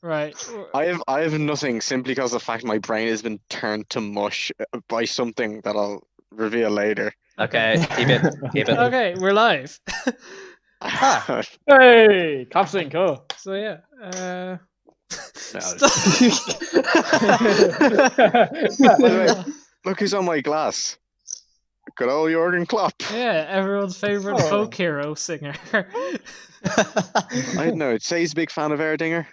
Right. I have nothing simply because of the fact my brain has been turned to mush by something that I'll reveal later. Okay, keep it. Okay, we're live. Hey, cussing, cool. So yeah. No. Stop. By the way, look who's on my glass. Good old Jurgen Klopp. Yeah, everyone's favorite folk hero singer. I don't know. I'd say he's a big fan of Erdinger.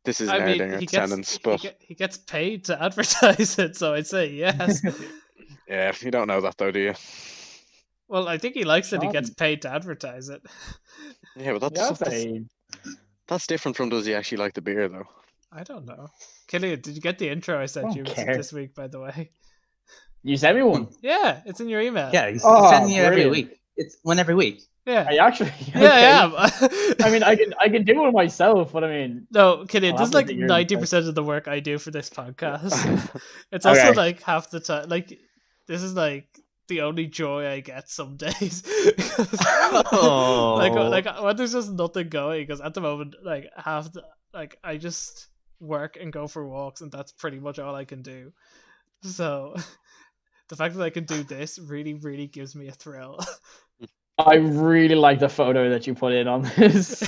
This is an Erdinger sentence, but he gets paid to advertise it, so I'd say yes. yeah, you don't know that though, do you? Well, I think he likes that he gets paid to advertise it. Yeah, but that's different from does he actually like the beer though? I don't know. Killian, did you get the intro I sent you this week, by the way? You sent me one? Yeah, it's in your email. Yeah, he's sending you every week. It's one every week. Yeah. Are you actually? Okay. Yeah, I am. I mean, I can do it myself, but I mean... No, Killian, this is like 90% of the work I do for this podcast. It's also like half the time, like, this is like the only joy I get some days. like when there's just nothing going, because at the moment, like, I just work and go for walks, and that's pretty much all I can do. So the fact that I can do this really, really gives me a thrill. I really like the photo that you put in on this.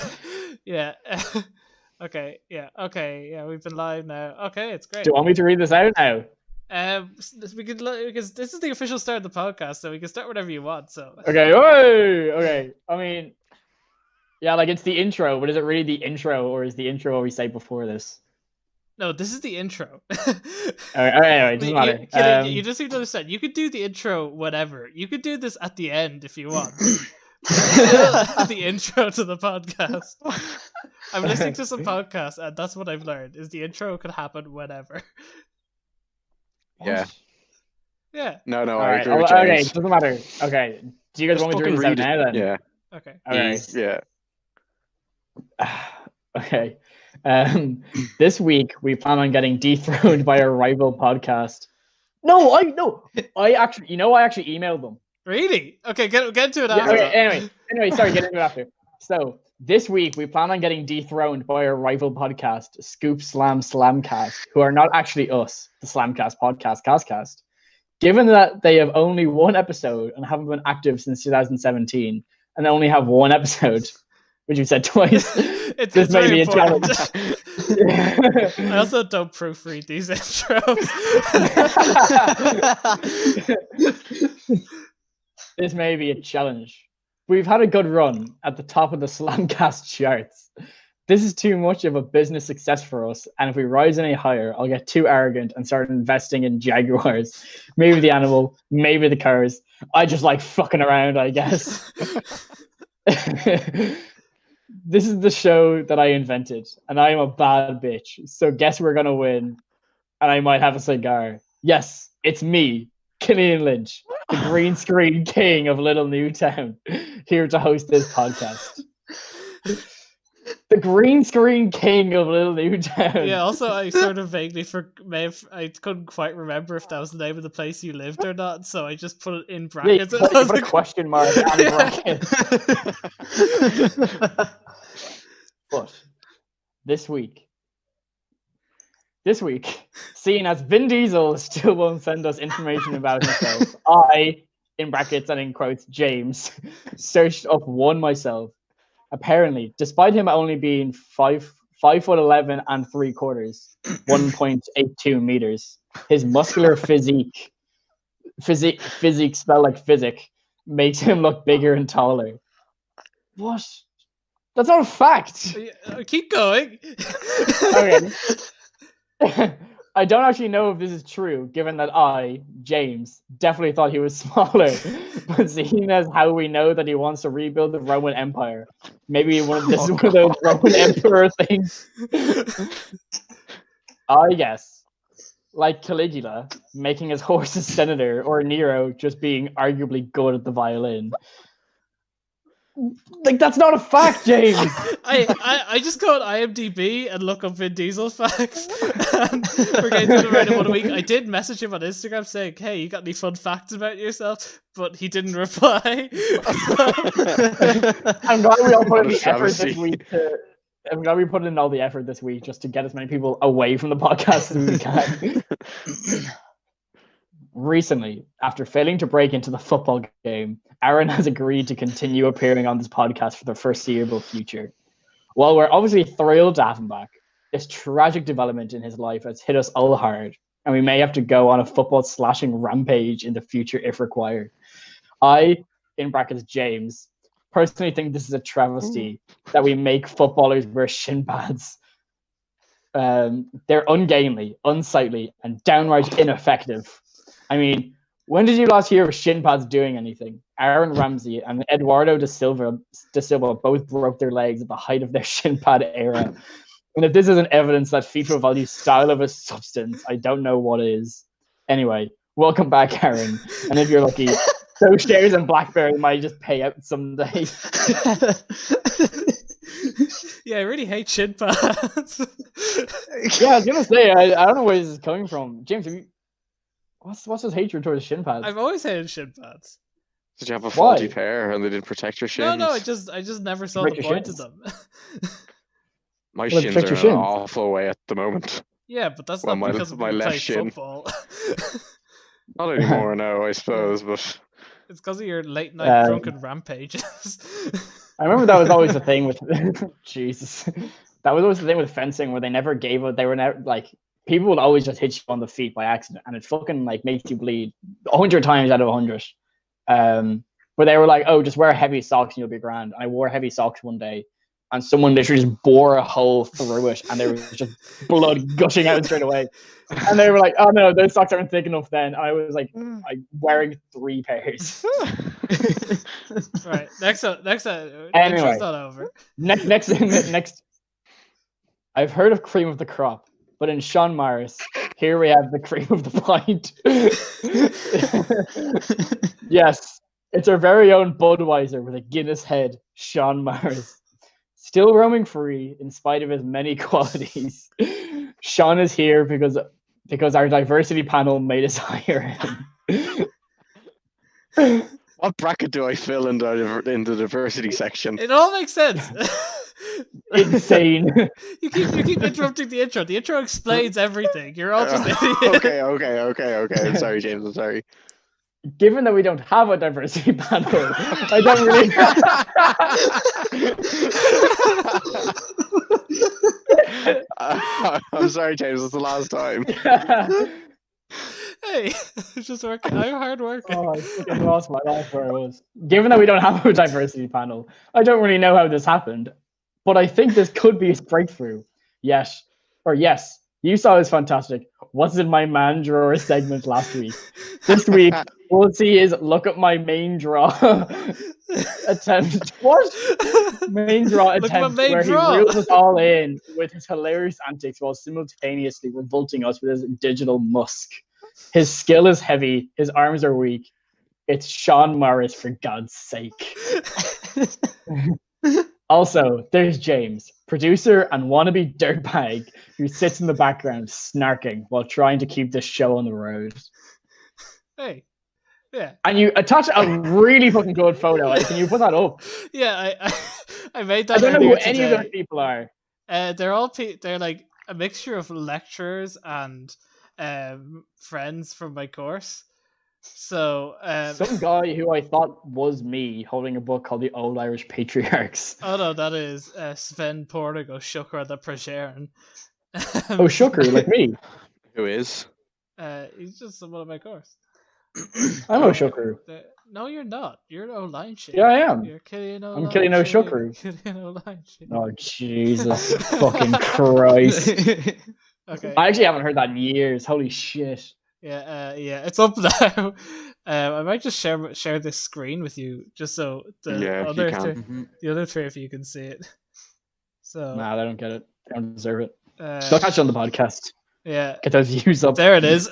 Yeah. Okay. Yeah. We've been live now. Okay, it's great. Do you want me to read this out now? We could, because this is the official start of the podcast, so we can start whatever you want. So okay. Whoa! Okay. I mean, yeah, like it's the intro, but is it really the intro, or is the intro what we say before this? No, this is the intro. Anyway, it doesn't matter. You just need to understand. You could do the intro whenever. You could do this at the end if you want. The intro to the podcast. I'm listening to some podcasts, and that's what I've learned: is the intro could happen whenever. Yeah. Yeah. No, All I right. agree with James. Okay, it doesn't matter. Okay. Do you guys want me to read this out now then? Yeah. Okay. Okay. Yeah. Okay. This week we plan on getting dethroned by a rival podcast. I actually emailed them. Really? Okay, get into it after. Okay, anyway, sorry, get into it after. So this week we plan on getting dethroned by a rival podcast, Slamcast, who are not actually us, the Slamcast podcast. Given that they have only one episode and haven't been active since 2017, and they only have one episode, which you said twice, this may be a challenge. I also don't proofread these intros. This may be a challenge. We've had a good run at the top of the Slamcast charts. This is too much of a business success for us, and if we rise any higher, I'll get too arrogant and start investing in Jaguars. Maybe the animal, maybe the cars. I just like fucking around, I guess. This is the show that I invented, and I am a bad bitch. So guess we're gonna win, and I might have a cigar. Yes, it's me, Killian Lynch, the green screen king of Little Newtown, here to host this podcast. The green screen king of Little Newtown. Yeah, also I sort of vaguely I couldn't quite remember if that was the name of the place you lived or not, so I just put it in brackets. Yeah, put a question mark and brackets. But this week, seeing as Vin Diesel still won't send us information about himself, I, in brackets and in quotes, James, searched up one myself. Apparently, despite him only being 5'11" and 3/4, 1.82 meters, his muscular physique spelled like physic, makes him look bigger and taller. What? That's not a fact. Keep going. Okay. I don't actually know if this is true, given that I, James, definitely thought he was smaller. But seeing as how we know that he wants to rebuild the Roman Empire, maybe this is one of those Roman Emperor things. I guess, like Caligula, making his horse a senator, or Nero just being arguably good at the violin. Like, that's not a fact, James. I just go on IMDb and look up Vin Diesel facts. And we're getting to the right in 1 week. I did message him on Instagram saying, "Hey, you got any fun facts about yourself?" But he didn't reply. I'm glad we all put in the effort this week to I'm glad we put in all the effort this week just to get as many people away from the podcast as we can. Recently, after failing to break into the football game, Aaron has agreed to continue appearing on this podcast for the foreseeable future. While we're obviously thrilled to have him back, this tragic development in his life has hit us all hard, and we may have to go on a football slashing rampage in the future if required. I, in brackets James, personally think this is a travesty that we make footballers wear shin pads. They're ungainly, unsightly, and downright ineffective. I mean, when did you last hear of shin pads doing anything? Aaron Ramsey and Eduardo da Silva both broke their legs at the height of their shin pad era. And if this isn't evidence that FIFA values style over substance, I don't know what is. Anyway, welcome back, Aaron. And if you're lucky, those shares in BlackBerry might just pay out someday. Yeah, I really hate shin pads. Yeah, I was gonna say, I don't know where this is coming from. James, have you, what's his hatred towards shin pads? I've always hated shin pads. Did you have a faulty Why? pair and they didn't protect your shins? No, I just never saw Break the your point of shins. them. My Well, shins protect are your in shins. an awful way at the moment. Yeah, but that's Well, not my- because my we left play shin. football. Not anymore now, I suppose, but It's because of your late night Um, drunken rampages. I remember that was always the thing with Jesus. That was always the thing with fencing where they never gave it. They were never like people would always just hit you on the feet by accident, and it fucking like makes you bleed 100 times out of 100. But they were like, "Oh, just wear heavy socks and you'll be grand." And I wore heavy socks one day, and someone literally just bore a hole through it, and there was just blood gushing out straight away. And they were like, "Oh no, those socks aren't thick enough." Then I was like, I'm wearing 3 pairs. Right, next up. Anyway. Intro's not over. Next. I've heard of cream of the crop, but in Sean Morris, here we have the cream of the pint. Yes, it's our very own Budweiser with a Guinness head, Sean Morris. Still roaming free in spite of his many qualities. Sean is here because our diversity panel made us hire him. what bracket do I fill in the diversity section? It all makes sense. Insane. You keep interrupting the intro. The intro explains everything. You're all just idiots. Okay. I'm sorry, James. I'm sorry. Given that we don't have a diversity panel, I don't really. I'm sorry, James. It's the last time. Hey, it's just working. I'm hard working. Oh, I fucking lost my life where I was. Given that we don't have a diversity panel, I don't really know how this happened, but I think this could be a breakthrough. Yes, you saw this fantastic "What's in my man drawer" segment last week. This week, we'll see his "Look at my main draw" attempt. What? Main draw Look at my attempt main where draw. he reels us all in with his hilarious antics while simultaneously revolting us with his digital musk. His skill is heavy. His arms are weak. It's Sean Morris, for God's sake. Also, there's James, producer and wannabe dirtbag, who sits in the background snarking while trying to keep this show on the road. Hey, yeah, And you attach a really fucking good photo. Like, can you put that up? yeah. I made I that. don't know who earlier any of today. those people are. They're all they're like a mixture of lecturers and friends from my course. So Some guy who I thought was me holding a book called The Old Irish Patriarchs. oh no, that is Sven Portigo Shukra the Prashern. Oh, Shooker, like me. Who is? He's just someone of my course. I'm no Shooker. No, you're not. You're no line shit. Yeah, I am. You're Killian I'm Killian O'Shukru. Killian O'Line shit. Oh, Jesus fucking Christ. Okay. I actually haven't heard that in years. Holy shit. Yeah, it's up now. I might just share this screen with you, just so Yeah, you other can. the other 3 of you can see it. So Nah, they don't get it. They don't deserve it. uh, They'll catch it on the podcast. yeah, Get those views up. there it is.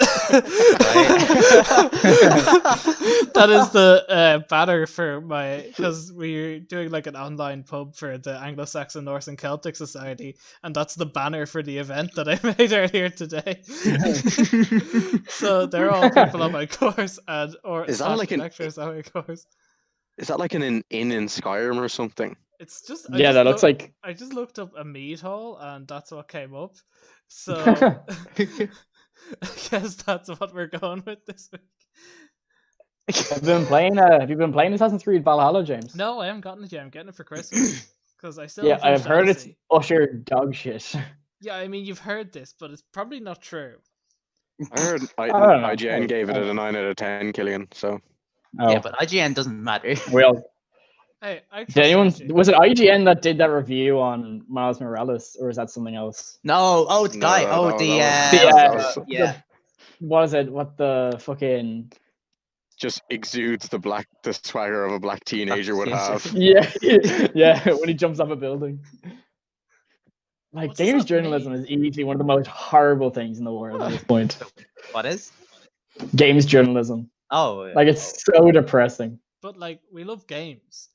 That is the banner for because we're doing like an online pub for the Anglo-Saxon Norse and Celtic Society, and that's the banner for the event that I made earlier today. So they're all people on my course Is that like an- lecturers on my course. Is that like an inn in Skyrim or something? It's just Yeah, that looks like. I just looked up a meat hall and that's what came up. So I guess that's what we're going with this week. Have you been playing Assassin's Creed Valhalla, James? No, I haven't gotten it yet. I'm getting it for Christmas because I still. Yeah, haven't finished I've heard Odyssey. it's utter dog shit. Yeah, I mean you've heard this, but it's probably not true. I heard don't know. IGN gave it a 9 out of 10, Killian. So Yeah, but IGN doesn't matter. Well, Hey, I did anyone? trust you. Was it IGN that did that review on Miles Morales, or is that something else? No, the guy. No, that was- yeah. What is it? What the fucking? just exudes the swagger of a black teenager would have. Yeah, yeah. When he jumps off a building. Like What does games that journalism mean? is easily one of the most horrible things in the world at this point. What is? Games journalism, Oh, yeah. like it's so depressing. But like we love games.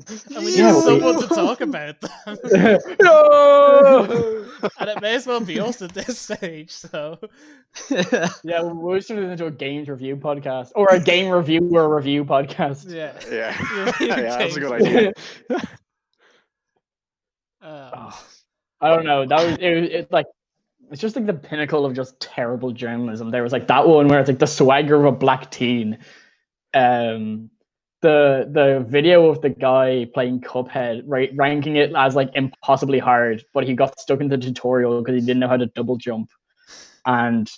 And we need Yeah, someone to talk about them. No. And it may as well be us at this stage, so Yeah, we're just turning it into a games review podcast or a game reviewer review podcast. yeah. Yeah, Review yeah, that's a good games. idea. I don't know. That was it. Like it's just like the pinnacle of just terrible journalism. There was like that one where it's like the swagger of a black teen. The video of the guy playing Cuphead, ranking it as like impossibly hard, but he got stuck in the tutorial because he didn't know how to double jump. And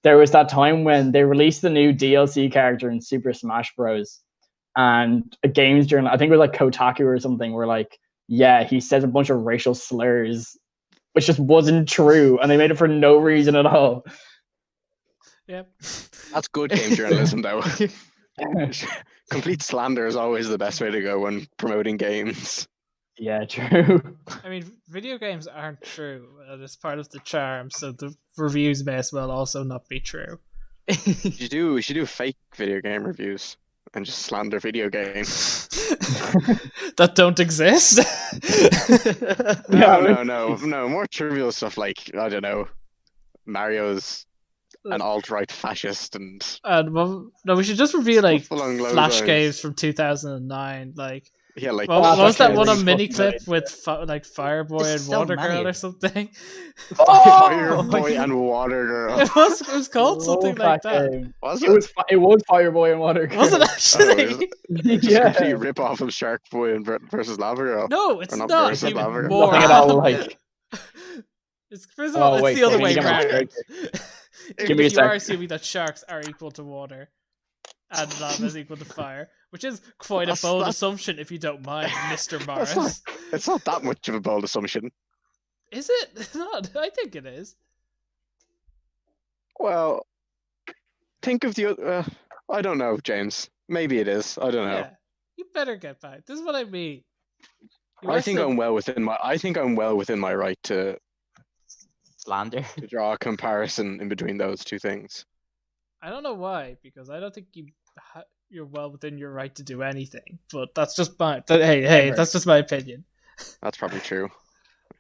there was that time when they released the new DLC character in Super Smash Bros. And a games journal, I think it was like Kotaku or something, were like, yeah, he says a bunch of racial slurs, which just wasn't true, and they made it for no reason at all. Yep. That's good game journalism, though. Complete slander is always the best way to go when promoting games. Yeah, true. I mean, video games aren't true, and it's part of the charm. So the reviews may as well also not be true. We should do fake video game reviews and just slander video games. That don't exist. No. More trivial stuff like, I don't know, Mario's an alt-right fascist and Well, no, we should just review like Stuff along those Flash lines. games from 2009. Like, yeah, like what That's was that actually one really on mini fucking clip nice, with like Fireboy There's and so Water many Girl of or them. something? Fireboy and Water Girl. It was called something Love like that. game. Was It was Fireboy and Water Girl. Was it Oh, actually? Just a Yeah. complete rip-off of Shark Boy and versus Lava Girl. No, it's Or not not. versus You Lava Girl. moron. Nothing at all like. It's first of all, Oh, it's wait, the other let me way get my around. Give me a If you are sec. assuming that sharks are equal to water and lava is equal to fire, which is quite a That's bold not- assumption if you don't mind, Mr. That's Morris. It's not that much of a bold assumption. Is it? It's not. I think it is. Well, think of the. I don't know, James. Maybe it is. I don't know. Yeah. You better get back. This is what I mean. You I are think still- I'm well within my. I think I'm well within my right to Slander. draw a comparison in between those two things. I don't know why, because I don't think you're well within your right to do anything. But that's just my. Hey, Never. that's just my opinion. That's probably true.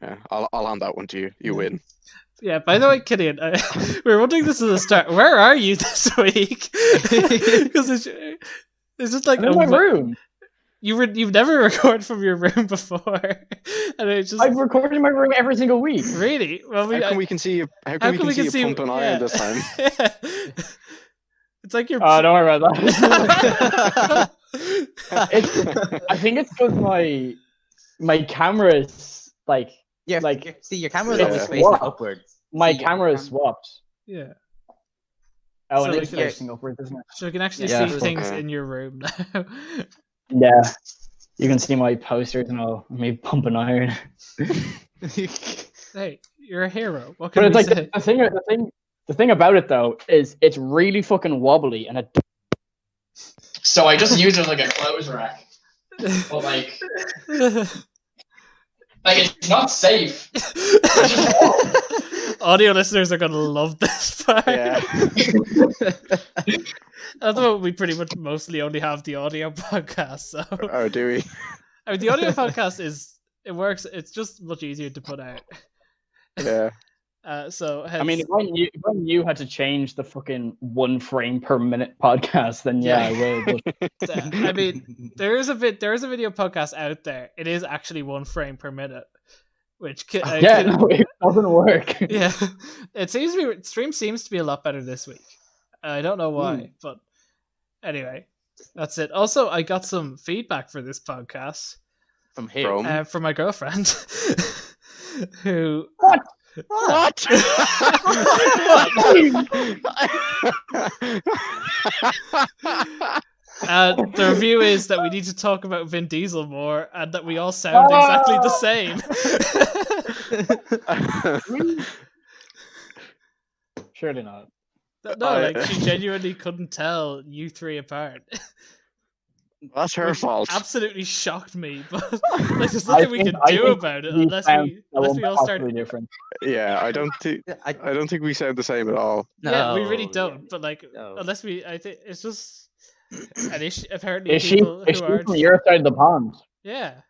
Yeah, I'll hand that one to you. You win. Yeah, by the way, Killian, we were wondering this at the start. Where are you this week? Because it's just like I'm in my room. You've never recorded from your room before, and it just I've recorded in my room every single week. really. Well, How come we can see you? How come we can see you pumping iron this time? It's like you're. Oh, don't worry about that. I think it's because my camera's like Yeah, Like, see, your camera's yeah. always facing What? upwards. my See, your camera is cam- swapped. yeah, Oh, So and like it's you're- facing upwards, isn't it? so we can actually Yeah. see things Okay. in your room now. Yeah. You can see my posters and all me pumping iron. Hey, you're a hero. What can But it's we like say? the thing about it though is it's really fucking wobbly and it. So I just use it as like a clothes rack, but like it's not safe. Audio listeners are gonna love this part. Yeah. At the moment, we pretty much mostly only have the audio podcast. So, Oh, do we? I mean, the audio podcast it works. It's just much easier to put out. Yeah. So I mean, if I knew how to change the fucking 1 frame per minute podcast, then yeah, I will. But I mean, there is a video podcast out there. It is actually 1 frame per minute, which no, it doesn't work. Yeah, stream seems to be a lot better this week. I don't know why, but anyway, that's it. Also, I got some feedback for this podcast From who? from my girlfriend, who. What? The review is that we need to talk about Vin Diesel more, and that we all sound exactly the same. Surely not. No, like she genuinely couldn't tell you three apart. That's her fault. Absolutely shocked me, but like, there's nothing we can do about it unless we all start. Different. Yeah, I don't think we sound the same at all. No, yeah, we really don't. But like, unless I think it's just an issue. Apparently, is she from your side of the pond? Yeah,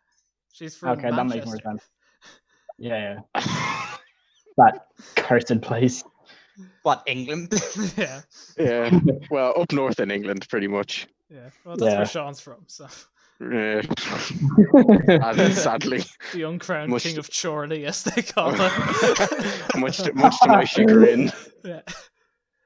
she's from. Okay, Manchester. That makes more sense. Yeah. That cursed place. What, England? Yeah. Yeah. Well, up north in England, pretty much. Yeah. Well, that's where Sean's from, so. Yeah. Sadly. The uncrowned king of Chorley, as they call him. much to my chagrin. Yeah.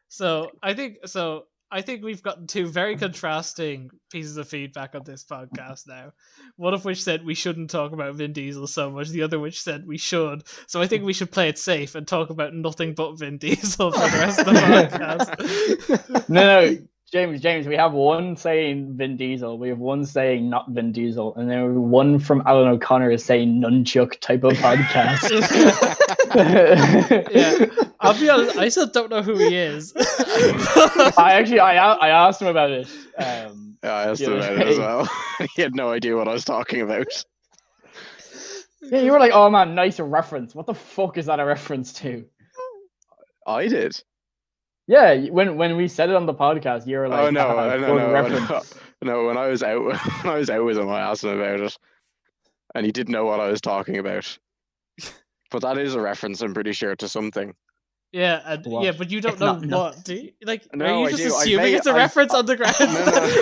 So I think we've gotten 2 very contrasting pieces of feedback on this podcast now. One of which said we shouldn't talk about Vin Diesel so much, the other which said we should. So I think we should play it safe and talk about nothing but Vin Diesel for the rest of the podcast. No, James, we have one saying Vin Diesel, we have one saying not Vin Diesel, and then one from Alan O'Connor is saying nunchuck type of podcast. Yeah, I'll be honest, I still don't know who he is. I asked him about it. Yeah, I asked him about it as well. He had no idea what I was talking about. Yeah, you were like, "Oh man, nice reference." What the fuck is that a reference to? I did. Yeah, when we said it on the podcast, you were like, "Oh no, reference." No, when I was out with him, I asked him about it, and he didn't know what I was talking about. But that is a reference, I'm pretty sure, to something. Yeah, but you don't know what, do you? Like, no, are you just assuming it's a reference on the ground?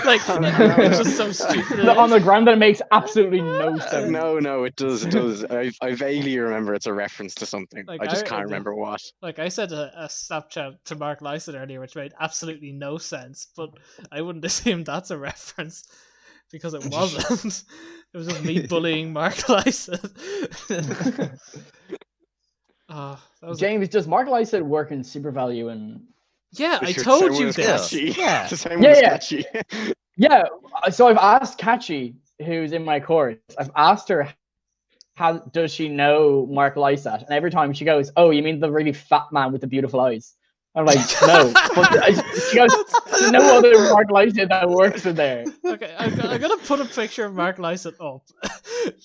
Like, it's just so stupid. On the ground that makes absolutely no sense. No, it does. I vaguely remember it's a reference to something. Like, I just can't remember what. Like, I said a Snapchat to Mark Lyson earlier, which made absolutely no sense, but I wouldn't assume that's a reference, because it wasn't. It was just me bullying Mark Lyson. James, does Mark Lyson work in Super Value? And yeah, I told you this. Yeah, the same with Catchy. Yeah, so I've asked Catchy, who's in my course, I've asked her, how does she know Mark Lysat? And every time she goes, "Oh, you mean the really fat man with the beautiful eyes?" I'm like, no. But she goes, "There's no other Mark Lysat that works in there." Okay, I'm gonna put a picture of Mark Lysat up,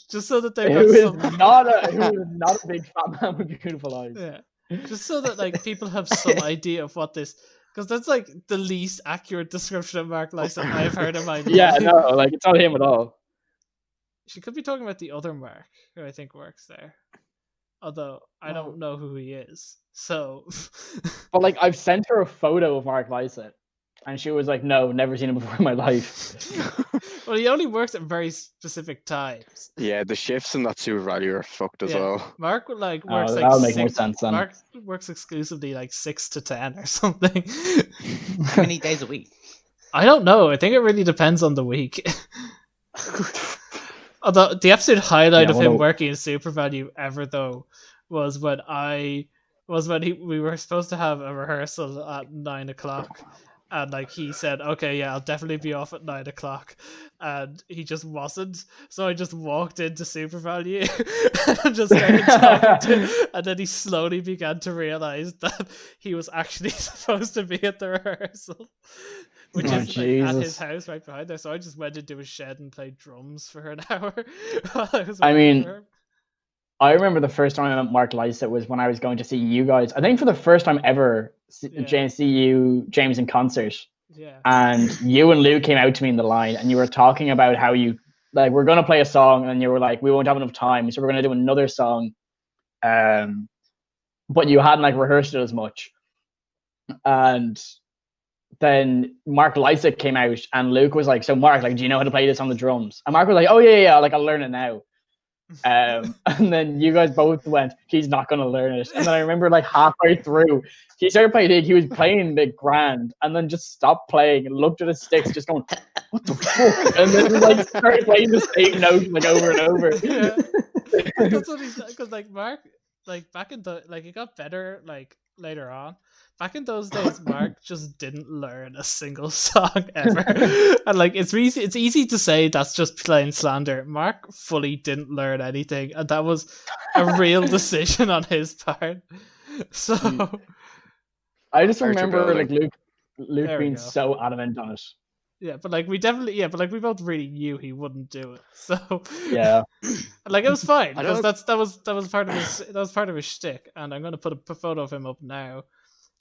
just so that they've who is not a big fat man with beautiful eyes. Yeah, just so that like people have some idea of what this, because that's like the least accurate description of Mark Lysat I've heard in my life. Yeah, no, like it's not him at all. She could be talking about the other Mark, who I think works there. Although I don't know who he is, so. But like, I've sent her a photo of Mark Lysat, and she was like, "No, never seen him before in my life." Well, he only works at very specific times. Yeah, the shifts in that Super Value are fucked as well. Mark works like that'll make more sense then. Mark works exclusively like 6 to 10 or something. How many days a week? I don't know. I think it really depends on the week. Although the absolute highlight of him working in Super Value ever though was when we were supposed to have a rehearsal at 9:00, and like he said, "Okay, yeah, I'll definitely be off at 9:00," and he just wasn't. So I just walked into Super Value and just started talking to him, and then he slowly began to realize that he was actually supposed to be at the rehearsal. Which is like, at his house right behind there. So I just went into his shed and played drums for an hour. I remember the first time I met Mark Lysat was when I was going to see you guys. I think for the first time ever, see you, James, in concert. Yeah. And you and Lou came out to me in the line, and you were talking about how you like we're going to play a song, and you were like, "We won't have enough time, so we're going to do another song." but you hadn't like rehearsed it as much. And then Mark Lysak came out, and Luke was like, "So Mark, like, do you know how to play this on the drums?" And Mark was like, "Oh yeah, like I'll learn it now." And then you guys both went, "He's not gonna learn it." And then I remember like halfway through, he started playing. He was playing the grand, and then just stopped playing and looked at his sticks, just going, "What the fuck?" And then like started playing the same note like over and over. Yeah. That's what he said. Because like Mark, like back in the like it got better like later on. Back in those days, Mark just didn't learn a single song ever, and like it's easy to say that's just plain slander. Mark fully didn't learn anything, and that was a real decision on his part. So I just Character remember like building. Luke There we being go. so adamant on it. yeah, but like we both really knew he wouldn't do it. So Yeah. like it was fine I because don't- that was part of his shtick, and I'm gonna put a photo of him up now.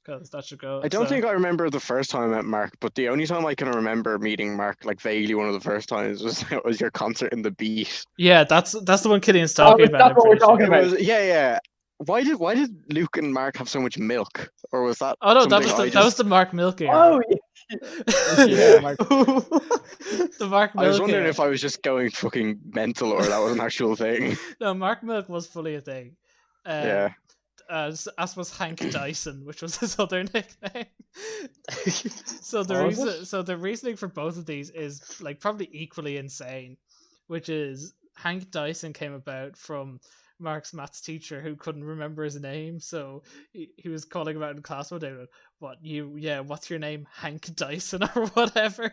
Because that should go. I don't think I remember the first time I met Mark, but the only time I can remember meeting Mark, like vaguely one of the first times, was your concert in the Beat. Yeah, that's the one Killian's talking about. That's what we're talking It about. was, yeah. Why did Luke and Mark have so much milk, or was that? Oh no, that something was the Mark Milk era. Oh yeah, Mark. The Mark Milk. I was wondering era. if I was just going fucking mental, or that was an actual thing. No, Mark Milk was fully a thing. Yeah. As was Hank Dyson, which was his other nickname. So the reasoning for both of these is like probably equally insane, which is Hank Dyson came about from Mark's maths teacher who couldn't remember his name, so he was calling him out in class one day. What's your name, Hank Dyson or whatever?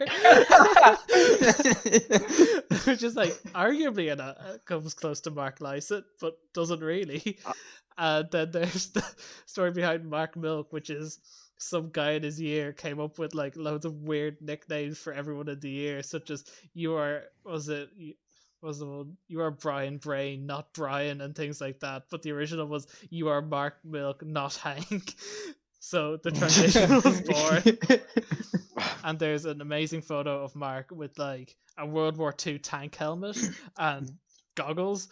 Which is like arguably comes close to Mark Lyson, but doesn't really. And then there's the story behind Mark Milk, which is some guy in his year came up with like loads of weird nicknames for everyone in the year, such as you are Brian Brain, not Brian, and things like that. But the original was you are Mark Milk, not Hank. So the transition was born. And there's an amazing photo of Mark with like a World War II tank helmet and goggles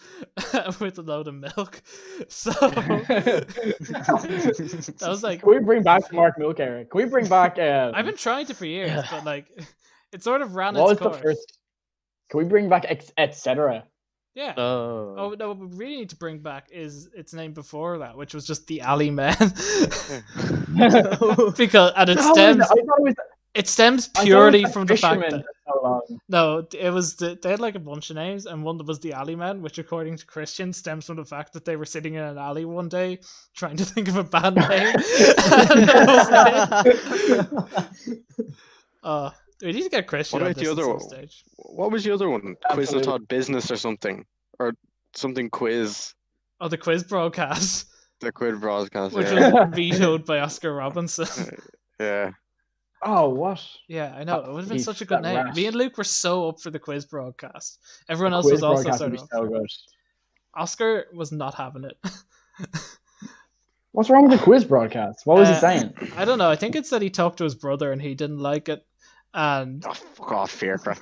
with a load of milk. So that was like, Can we bring back Mark Milk era? Can we bring back? I've been trying to for years, but like it sort of ran What was its the course. first? Can we bring back etc.? Yeah. Oh. Oh no! What we really need to bring back is its name before that, which was just the Alley Man, because it stems purely from the fact that no, it was they had like a bunch of names, and one was the Alley Man, which according to Christian stems from the fact that they were sitting in an alley one day trying to think of a band name. We need to get Christian. What on about this the at other some one? stage. What was the other one? Quiz Absolutely. Todd Business or something, or something quiz. Oh, the quiz broadcast, The quiz broadcast. which Yeah. was vetoed by Oscar Robinson. Yeah. Oh, what? Yeah, I know. It would have been He's such a good that name. rat. Me and Luke were so up for the quiz broadcast. Everyone else Quiz was also broadcast sort would of. be so good. Oscar was not having it. What's wrong with the quiz broadcast? What was he saying? I don't know. I think it's that he talked to his brother and he didn't like it. And Oh, fuck off, Fearcraft.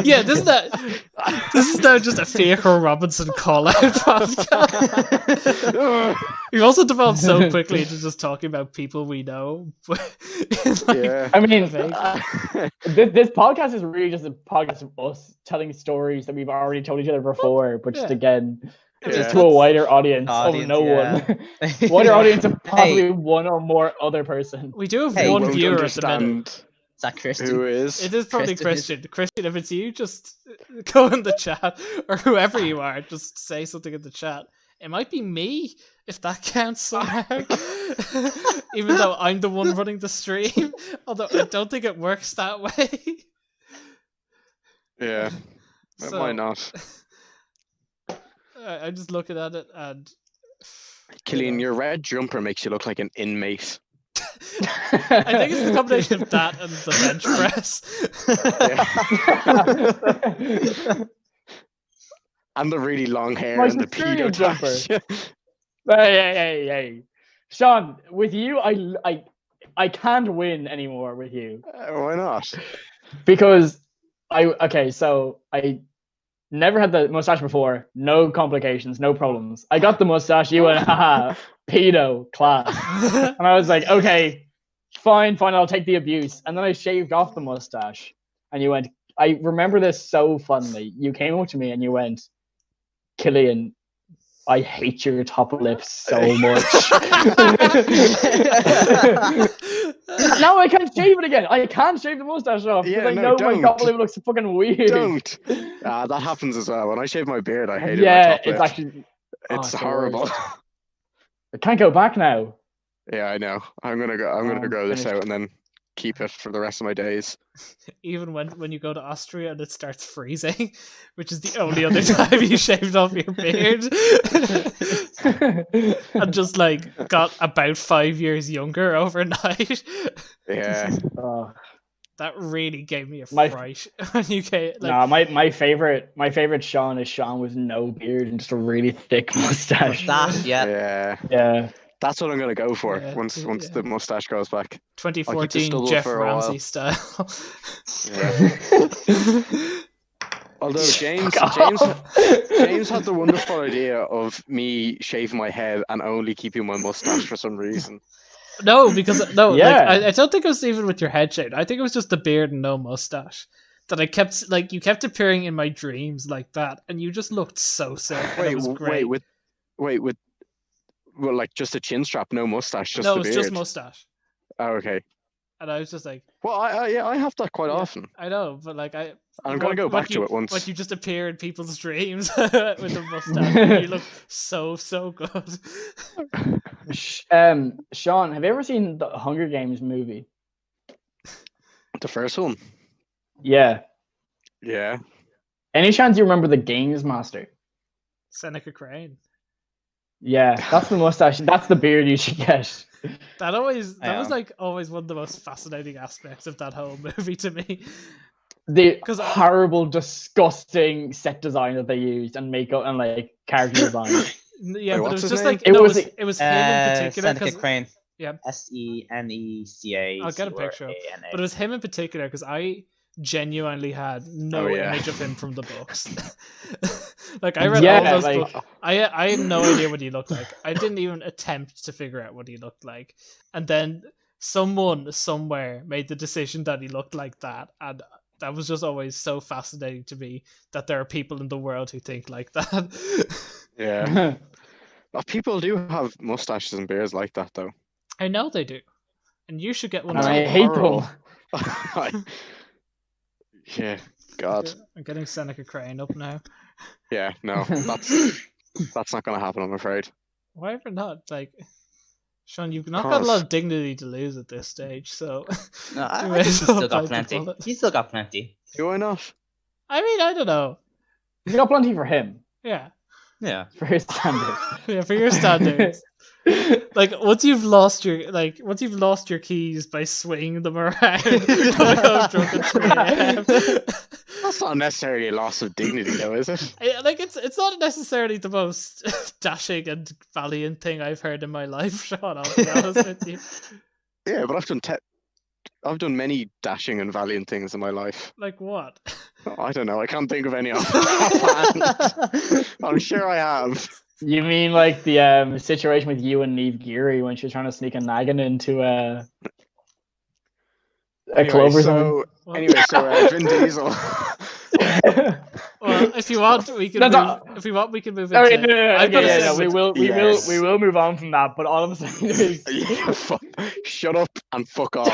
yeah, this is now just a Faker Robinson call out podcast. We've also developed so quickly into just talking about people we know. Yeah. I mean, vague. this podcast is really just a podcast of us telling stories that we've already told each other before, but just Yeah. again, Yeah. just to a wider audience, Audience, of no yeah. one. Wider audience of probably Hey. one or more other person. We do have Hey, one Won't viewer at the minute. understand Is that Christian? who is. It is probably Christian. Christian, if it's you, just go in the chat, or whoever you are, just say something in the chat. It might be me, if that counts somehow. Even though I'm the one running the stream. Although I don't think it works that way. Yeah. So- Why not? I'm just looking at it and... Killian, your red jumper makes you look like an inmate. I think it's the combination of that and the bench press. And the really long hair My and the security pedo jumper. tash. Hey. Sean, with you, I can't win anymore with you. Why not? Because so I never had the mustache before, no complications, no problems. I got the mustache, you went, haha, pedo class. And I was like, okay, fine, I'll take the abuse. And then I shaved off the mustache. And you went, I remember this so fondly. You came up to me and you went, Killian, I hate your top lip so much. Now I can't shave it again. I can't shave the mustache off because I know my top lip looks fucking weird. Don't. That happens as well. When I shave my beard, I hate my top lip. It's actually it's horrible. I can't go back now. Yeah, I know. I'm gonna grow this out and then keep it for the rest of my days. Even when you go to Austria and it starts freezing, which is the only other time you shaved off your beard, and just like got about 5 years younger overnight. Yeah. That really gave me a fright when you came. My favorite Sean is Sean with no beard and just a really thick mustache. Yeah. That's what I'm gonna go for once the mustache grows back. 2014 Jeff Ramsey style. Although James had the wonderful idea of me shaving my head and only keeping my mustache for some reason. No, because I don't think it was even with your head shaved. I think it was just the beard and no mustache. That I kept you kept appearing in my dreams like that, and you just looked so sick. It was great. Well, like just a chin strap, no mustache, just no, the it was beard. just mustache. Oh, okay. And I was just like, well, I have that quite often. I know, but I'm gonna go back to it once. But you just appear in people's dreams with a mustache. You look so good. Sean, have you ever seen the Hunger Games movie? The first one. Yeah. Yeah. Any chance you remember the Games Master? Seneca Crane. Yeah, that's the mustache. That's the beard you should get. That was always one of the most fascinating aspects of that whole movie to me. The horrible, disgusting set design that they used and makeup and like character design. Yeah, but it was just name? like it was him in particular. Seneca Crane. Yeah. Seneca. I'll get a picture. But it was him in particular because I genuinely had no image of him from the books. Like I read all those books. I had no idea what he looked like. I didn't even attempt to figure out what he looked like. And then someone somewhere made the decision that he looked like that, and that was just always so fascinating to me that there are people in the world who think like that. Yeah. Well, people do have mustaches and beards like that though. I know they do. And you should get one. And I hate them. Yeah, God. I'm getting Seneca Crane up now. Yeah, no, that's not going to happen, I'm afraid. Why ever not? Like, Sean, you've not got a lot of dignity to lose at this stage, so... No, I think he's still got plenty. He's still got plenty. Do I not? I mean, I don't know. He's got plenty for him. Yeah. Yeah. For his standards. Yeah, for your standards. Like once you've lost your keys by swinging them around, coming home drunk at 3 a.m. That's not necessarily a loss of dignity, though, is it? Like it's not necessarily the most dashing and valiant thing I've heard in my life, Sean. I'll be honest with you. Yeah, but I've done many dashing and valiant things in my life. Like what? I don't know. I can't think of any off the hand. I'm sure I have. You mean like the situation with you and Neve Geary when she was trying to sneak a naggin into a club or something? Anyway, Vin Diesel. Well, if you want, we can. We can move into. No, we will move on from that. But all I'm saying is, shut up and fuck off.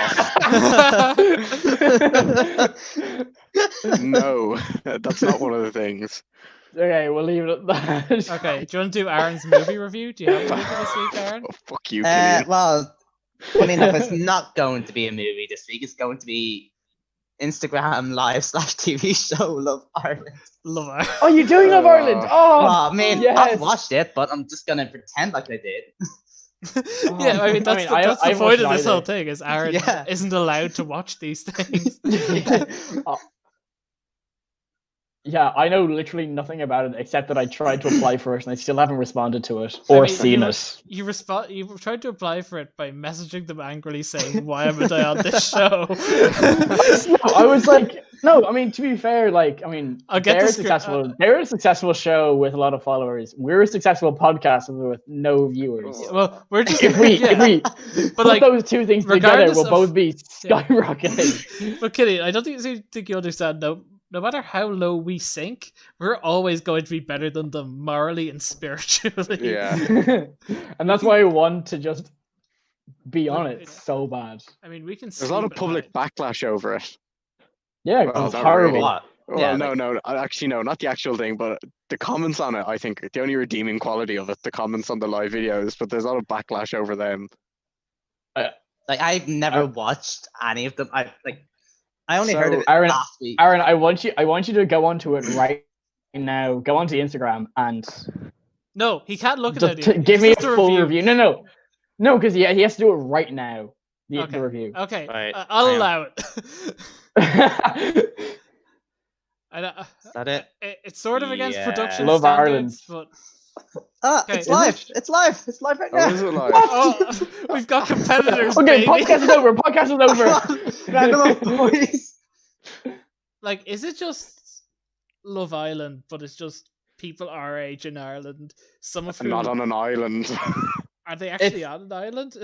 No, that's not one of the things. Okay, we'll leave it at that. Okay, do you want to do Aaron's movie review? Do you have a movie this week, Aaron? Oh, fuck you. Well, funny enough, it's not going to be a movie this week. It's going to be Instagram Live / TV show Love Ireland. Love Ireland. Oh, you're doing Love Ireland? Oh, I mean, yes. I've watched it, but I'm just gonna pretend like I did. Yeah, I mean that's the point of this whole thing is Aaron isn't allowed to watch these things. Yeah, I know literally nothing about it except that I tried to apply for it and I still haven't responded to it or seen it. You tried to apply for it by messaging them angrily saying, "Why am I on this show?" No, I was like, no. I mean, to be fair, like, I mean, I'll get they're the successful. They're a successful show with a lot of followers. We're a successful podcast with no viewers. Well, we're just If we but put like those two things together, regardless we'll of- both be skyrocketing. But Kitty, I don't think you understand. No matter how low we sink, we're always going to be better than them morally and spiritually. Yeah. And that's why I want to just be on it so bad. I mean, we can. There's a lot of sleep at public night. backlash over it. Yeah, Well, it's not horrible. really. What? Well, Yeah, no, actually, no, not the actual thing, but the comments on it. I think the only redeeming quality of it, the comments on the live videos. But there's a lot of backlash over them. Like I've never watched any of them. I only So, heard of it Aaron- last week. Aaron, I want you to go onto it right now. Go onto Instagram and No, he can't look at just it. give me a full review. No, because he has to do it right now. The Okay. review. Okay, Right, I'll hang on. allow it. Is that it? It's sort of against Yeah. production Love standards, Ireland. but Ah, Okay. it's live. It's live. It's live right Oh, now. is it like? oh, we've got competitors. Okay, baby. podcast is over. Podcast is over. Round of applause. Like, is it just Love Island, but it's just people our age in Ireland? Some of whom Not on an island. are they actually on an island?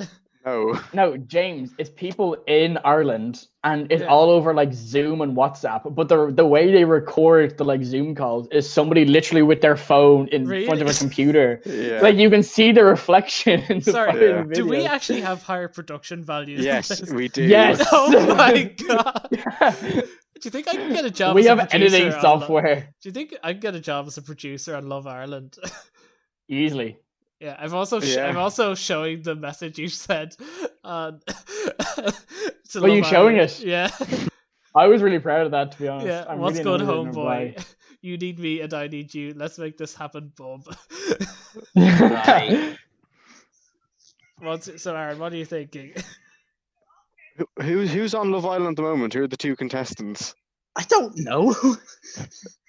No. No, James, it's people in Ireland, and it's Yeah. all over like Zoom and WhatsApp. But the way they record the like Zoom calls is somebody literally with their phone in front of a Really? computer. Yeah. Like you can see the reflection in the Sorry, fucking Yeah. Do we video. actually have higher production value? than Yes, this? we do. Yes. Oh my god! Do you think I can get a job? We as a have producer editing on software Do you think I can get a job as a producer on Love Ireland? easily. Yeah, I'm also showing the message you sent on. Are you showing it? Yeah, I was really proud of that, to be honest. yeah. I'm What's really good, annoyed I didn't homeboy? You need me and I need you. Let's make this happen, bub. Right. So, Aaron, what are you thinking? Who's on Love Island at the moment? Who are the two contestants? I don't know.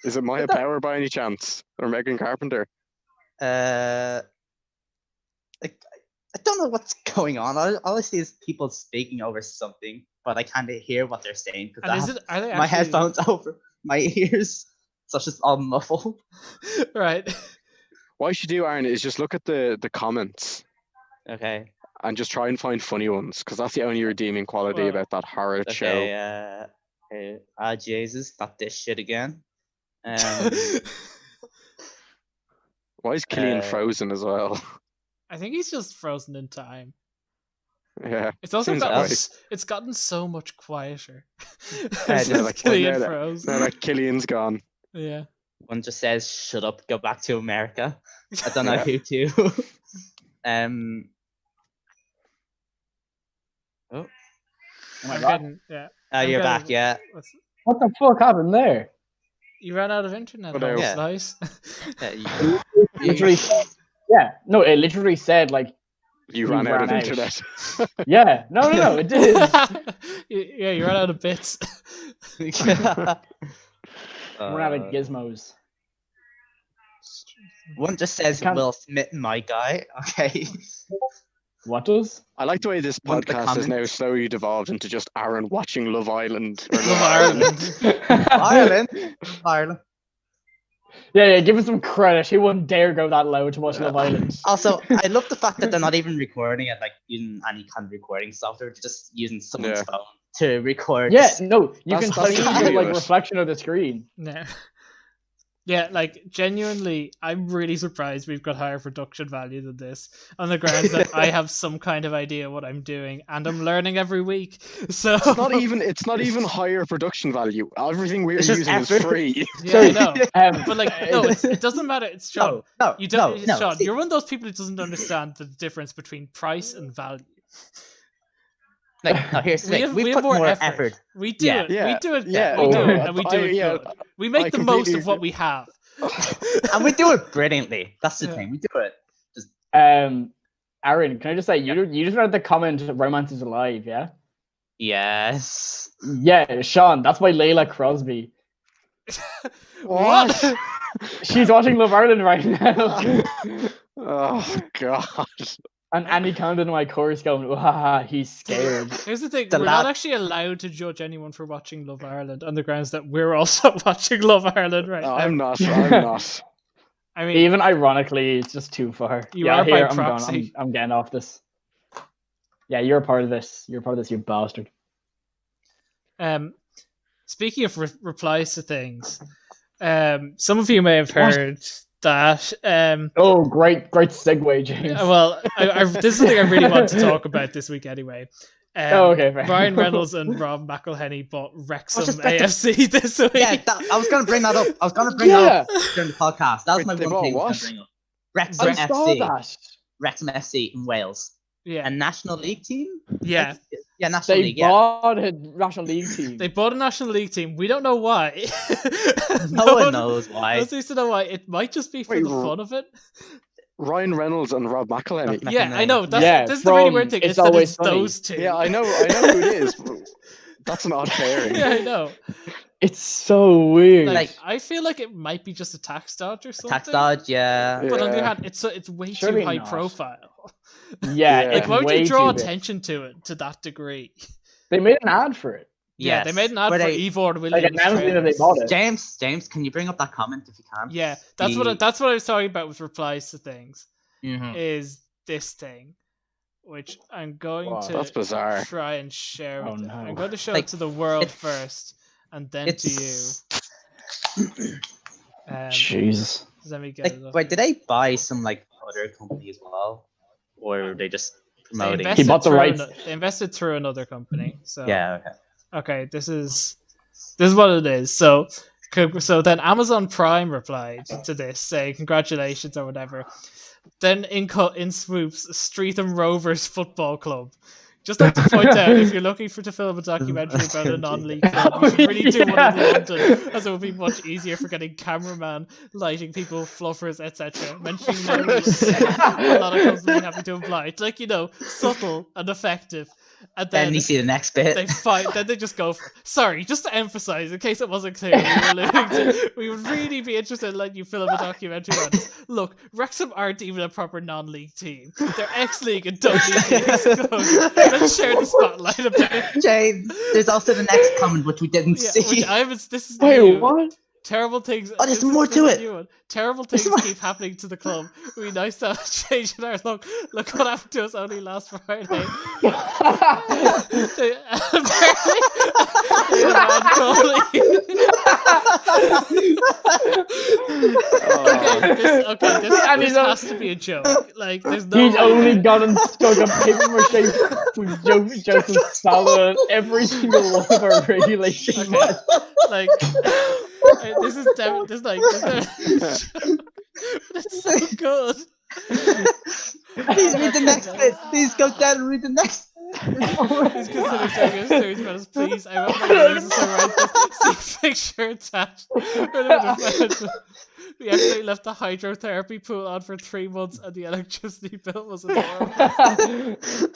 Is it Maya Power by any chance, or Megan Carpenter? I don't know what's going on. All I see is people speaking over something, but I can't hear what they're saying because And I is have it? Are they my actually... headphones over my ears, so it's just all muffled. Right. What you should do, Aaron, is just look at the comments Okay. and just try and find funny ones, because that's the only redeeming quality Well, about that horrid show. Okay. Jesus, not this shit again. Why is Killian uh, frozen as well? I think he's just frozen in time. Yeah. It's also Seems that gotten way. It's gotten so much quieter. Yeah, Since like, Killian now that- froze. Now that Killian's gone. Yeah. One just says, "Shut up, go back to America." I don't know Yeah. who to. Oh my I'm God. getting, yeah. You're getting- back, yeah. What the fuck happened there? You ran out of internet. Hello. That's Yeah. nice. Yeah, Literally, yeah. No, it literally said like, You We ran out ran of out. internet. yeah, no, it did. Yeah, you ran out of bits. We're out of gizmos. One just says Can't- Will Smith, my guy. Okay. What does? I like the way this One of the podcast has now comments. slowly devolved into just Aaron watching Love Island. Or Love Ireland. Ireland. Ireland. Yeah, give us some credit. He wouldn't dare go that low to watch Love Island. Also, I love the fact that they're not even recording it, like using any kind of recording software. They're just using someone's Yeah. phone to record. Yeah, no, you That's- can that's see the the beauty like of it. reflection of the screen. No. Yeah, like genuinely, I'm really surprised we've got higher production value than this on the grounds that I have some kind of idea what I'm doing and I'm learning every week. So It's not even higher production value. Everything we're It's just using is effort. free. yeah, I know. Um, But like, no, it doesn't matter. It's Sean. No, You don't, no. Sean. See, You're one of those people who doesn't understand the difference between price and value. like, no, here's the thing. We have put more effort. We do Yeah. it. Yeah, We do it. yeah, we do oh, it, and we do it yeah, good. We make I the most completely of what we have. And we do it brilliantly. That's the Yeah. thing. We do it. Aaron, can I just say you just read the comment "Romance is alive"? Yeah. Yes. Yeah, Sean, that's by Layla Crosby. What? She's watching Love Island right now. Oh God. And Andy Condon in my chorus going, "Wow, he's scared." Here's the thing: The we're lad- not actually allowed to judge anyone for watching Love Ireland on the grounds that we're also watching Love Ireland right No, now. I'm not. I'm not. I mean, Even ironically, it's just too far. You yeah, are by here I'm proxy. going. I'm getting off this. Yeah, you're a part of this. You're a part of this, you bastard. speaking of replies to things, some of you may have heard that. Oh, great segue, James. Well, this is something I really want to talk about this week anyway. Okay, fair. Ryan Reynolds and Rob McElhenney bought Wrexham just about to- AFC this week. Yeah, I was going to bring that up. I was going to bring that up during the podcast. That was my Wait, they one bought thing I what? was going to bring up. Wrexham I saw FC. that. Wrexham FC in Wales. Yeah. A National League team? Yeah. Yeah, National They League, yeah. bought a National League team. They bought a National League team. We don't know why. No one knows No why. one seems to know why. It might just be for Wait, the fun of it. Ryan Reynolds and Rob McElhenney. Rob Yeah, I know. Yeah, This is the really from weird thing. It's It's that Always it's Sunny. those two. Yeah, I know who it is. But that's an odd pairing. Yeah, I know. It's so weird. Like, I feel like it might be just a tax dodge or something. Tax dodge, yeah. But on the other Yeah. hand, it's way Surely too high not. profile. yeah, Yeah. it's It won't way you draw too big. attention to it to that degree. They made an ad for it. Yeah, they made an ad Where for they- Ivor Like Williams. announcing that they trailers. bought it. James, can you bring up that comment if you can? Yeah, that's what I was talking about with replies to things. Mhm. Is this thing, which I'm going Wow, to That's bizarre. try and share Oh, with you. no. I'm going to show Like, it to the world it's- first, and then to you. It's Jesus. Let me get like, it up. wait, did they buy some like other company as well, or were they just They promoting? invested He bought the through rights. They invested through another company. So Yeah, okay. okay, this is what it is. So then Amazon Prime replied to this saying congratulations or whatever. Then in swoops Streatham Rovers Football Club. Just like to point out, if you're looking to film a documentary about a non-league club, you should really do one in London, as it would be much easier for getting cameraman, lighting people, fluffers, etc. Mentioning names, a lot of clubs will be happy to oblige. Like, subtle and effective. And Then then you see the next bit. then they just go for, sorry, just to emphasize in case it wasn't clear, we would really be interested in letting you film a documentary on this. Look, Wrexham aren't even a proper non-league team. They're ex-league and don't need the Let's share the spotlight a bit. James, there's also the next comment which we didn't Yeah, see. which I haven't, this is Wait, new. what? Terrible things. Oh, there's this is- more this to is it. a new one. Terrible things keep happening to the club. It would be nice to have a change in our look. Look what happened to us only last Friday. They, apparently, they had a man calling. This has to be a joke. Like, there's no. He's only gone and stuck a paper mache with Joseph Stalin on every single one of our regulation. Okay. Like, this is this it's so good. Please read the next bit. Please go down and read the next. Please consider doing a series about us, please. I want my users to write this. See picture attached. We actually left the hydrotherapy pool on for 3 months, and the electricity bill was enormous.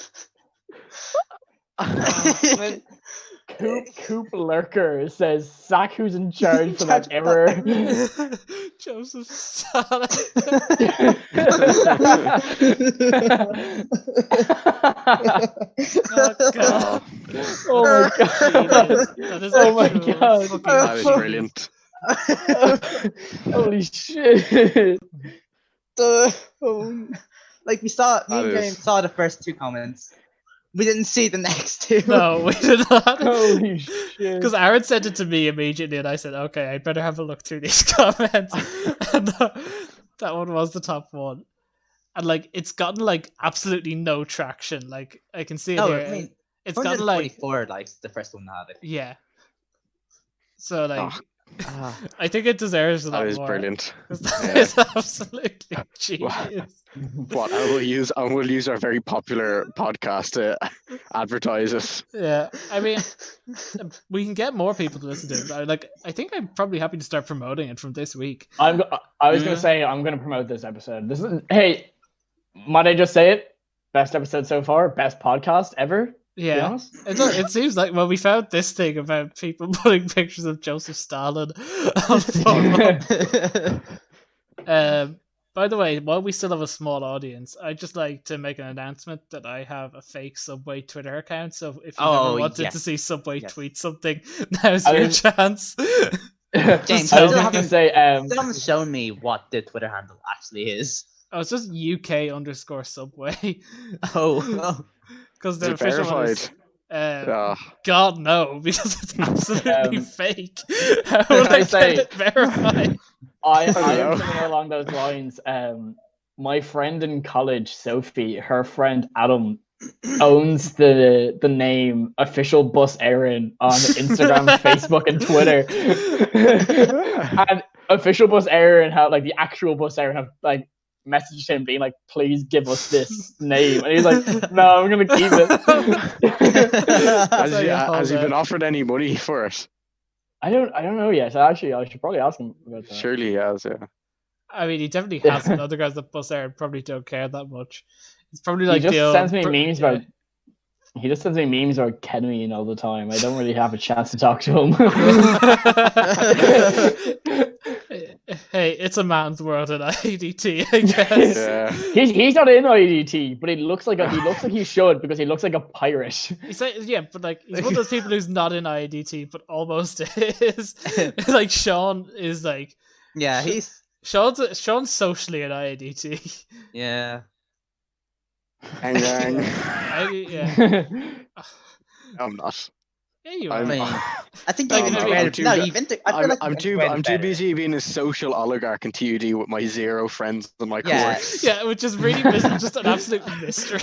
Coop Lurker says, Zach, who's in charge for that error. Joseph Stalin. Oh god. Oh my god. That is Oh my actual God. fucking That is brilliant. Holy shit. Like me That and is- James saw the first 2 comments. We didn't see the next 2. No, we did not. Holy shit. Because Aaron sent it to me immediately, and I said, "Okay, I'd better have a look through these comments." And that one was the top one, and like it's gotten like absolutely no traction. Like I can see it No, here. I mean, It's gotten like 144 likes the first one had it. yeah. So like, Oh, I think it deserves a lot that is more. brilliant. 'Cause that Yeah. is absolutely genius. What I will use our very popular podcast to advertise it. Yeah, I mean, we can get more people to listen to it. I think I'm probably happy to start promoting it from this week. I was Yeah. gonna say I'm gonna promote this episode. Hey, might I just say it? Best episode so far, best podcast ever. Yeah, honest. it seems like we found this thing about people putting pictures of Joseph Stalin on Pornhub. By the way, while we still have a small audience, I'd just like to make an announcement that I have a fake Subway Twitter account. So if you ever wanted to see Subway tweet something, now's your chance. James, I you was still going to haven't, say, still haven't shown me what the Twitter handle actually is. Oh, it's just UK_Subway. Oh. Because Is the it official one is. verified? God no, because it's absolutely fake. How Can would I I say- get it verified? I don't am know. something along those lines. My friend in college, Sophie, her friend Adam, owns the name Official Bus Aaron on Instagram, Facebook, and Twitter. And Official Bus Aaron have like the actual Bus Aaron have like messaged him being like, please give us this name. And he's like, no, I'm gonna keep it. Has he been offered any money for it? I don't know yet. So actually, I should probably ask him about that. Surely he has, yeah. I mean, he definitely hasn't. Other guys that Bus Aaron probably don't care that much. It's probably like He just the sends me old- memes about. He just sends me memes about ketamine all the time. I don't really have a chance to talk to him. Hey, it's a man's world in IDT, I guess. Yeah. He's not in IDT, but he looks like he should because he looks like a pirate. He's like, yeah, but like he's one of those people who's not in IDT, but almost is. It's like Sean is like Yeah, Sean's socially in IDT. yeah. Hang on. Yeah, I'm not. yeah, you I'm- are. I mean, I think No, you've no, integrated. I'm too No, good. you've integrated. I feel like I'm you've too integrated better. busy being a social oligarch in TUD with my 0 friends in my Yeah. course. Yeah, which is really just an absolute mystery.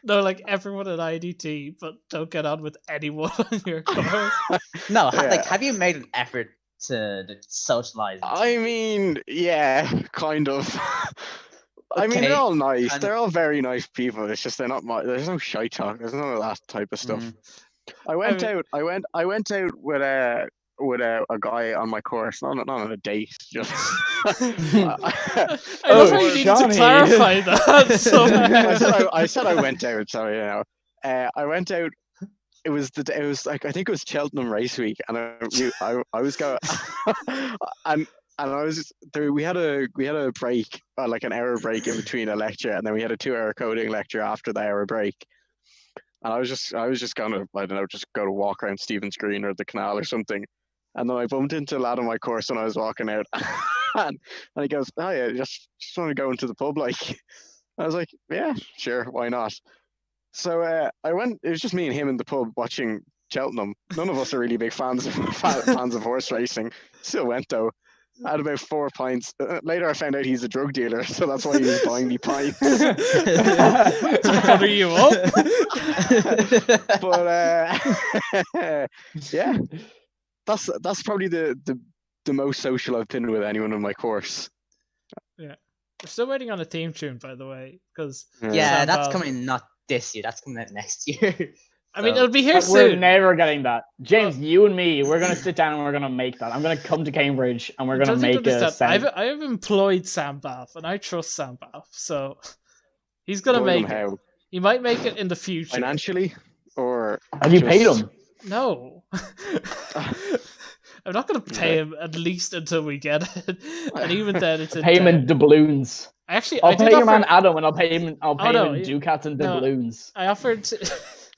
No, like everyone at IDT, but don't get on with anyone on your course. No, Yeah. like, have you made an effort to socialize? I mean, yeah, kind of. I mean, Okay, they're all nice. and- They're all very nice people. It's just they're not. There's no shy talk. There's none of that type of stuff. Mm. I went mean- out. I went out with a guy on my course, not on a date. Just. I love how you needed to Johnny. clarify that. So I said I went out. So you know, I went out. It was like I think it was Cheltenham race week, and I was going, and I was there. We had a break, like an hour break in between a lecture, and then we had a 2-hour coding lecture after the hour break. And I was just gonna, I don't know, just go to walk around Stephen's Green or the canal or something. And then I bumped into a lad on my course when I was walking out, and he goes, "Oh yeah, just want to go into the pub, like." I was like, "Yeah, sure, why not?" So I went. It was just me and him in the pub watching Cheltenham. None of us are really big fans of horse racing. Still went though. I had about 4 pints. Later, I found out he's a drug dealer, so that's why he was buying me pints. to butter you up. But yeah, that's probably the most social I've been with anyone in my course. We're still waiting on a theme tune, by the way, because Yeah, that's Soundball. coming not this year. That's coming out next year. I mean So- it'll be here We're soon. never getting that. James, you and me, we're gonna sit down and we're gonna make that. I'm gonna come to Cambridge and we're gonna Don't you make a understand? sound. I've employed Sam Bath, and I trust Sam Bath, so he's gonna Employed make him it. how? He might make it in the future. Financially, or Have you paid just- him? No. I'm not going to pay him at least until we get it, and even then, it's a Pay him in doubloons. Actually, I'll I did pay your offer. man Adam, and I'll pay him. I'll pay no, him in ducats and no. doubloons. I offered.